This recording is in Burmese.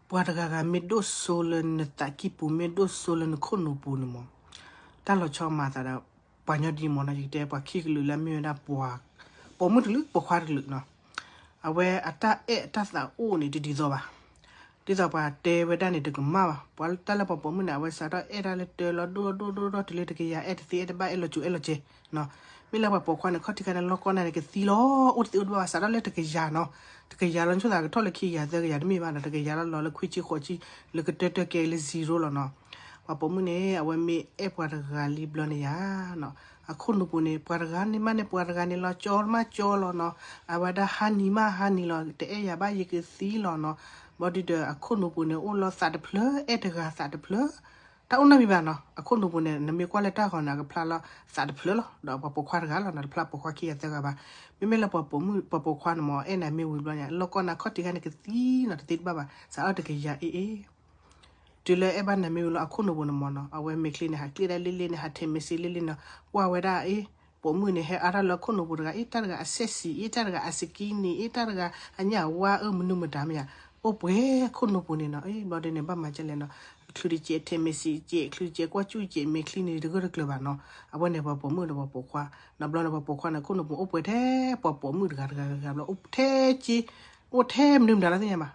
ปวดกะมิดโซเลนตะกิปูมิดโซเลนคนนูปูนมตาเราชอบมาแต่ละปัญญาดีมอนะจิเตปะคิกลุละมีนะปวกปมุดลึกปควาลึกเนาะเอาไว้อัตตาตัสตาโอนี่ดีๆซอบะดีซอบะเตเวดานี่ตกมาบะปอลตาละปอมุนะเอาไว้ซาดาดาเลเตลดูตเลตะกยาตีบะเอโลจูเอโลเจเนาะมิลาปะปควานะเขาที่กันลอกอนะนี่กซีโลอุดบะซาดาเลตะกยาเนาะตะกยาลันชุดาก็ทอลขี้ยาตะกยาดมีบานะตะกยาละลอละคุยจิขอจิเลกเตตะเกเลซีโร่ละเนาะว่าปมุเนี่ยเอาไว้มีปวดกะลิบลเนี่ยเนาะအခုနုပုန်ပွာရကနေမနဲ့ပွာရကနေလောကြောမကြောလောနော်အဝဒဟာနီမဟာနီလောတဲ့ရပါရကစီလောနော်ဘော်ဒီတအခုနုပုန်အိုလောစတ်ဖလအဲ့တကစတ်ဖလတာဦးနမီပါနော်အခုနုပုန်နမီကွာလက်တာခေါနာကဖလာလောစတ်ဖလလောတော့ပခွာရကလောနော်ဖလာပခွာခီရတဲ့ကပါမိမဲလပပမှုပခွာနမောအဲ့နမီဝီဘလညာလောကနာခတ်တိကနေကစီနော်တိဘဘာစာအတကရအေးဒီလေအဘနမေလအခုနဘနမနအဝဲမကလင်းဟာကလီလေးလေးနဲ့ဟာထေမစီလေးလေးနော်ဝါဝဲဒါအေးပုံမှုနဲ့ဟဲအားလခုနဘကအီတရကအဆက်စီအီတရကအစကီနီအီတရကအညာဝါမနုမဒါမယအိုပွဲခုနဘနေနော်အေးဘော်ဒနေဘာမှကျလဲနော်ခလူကြီးထေမစီကြီးခလူကြီးကွာကျူကြီးမကလင်းနေတကရကလဘာနော်အဝဲနေဘပုံမှုတော့ပခွာနဘလနဘပခွာနခုနဘအိုပွဲတဲ့ပုံမှုတကလောအိုထဲကြီးအိုထဲမနုမဒါလားသိရမှာ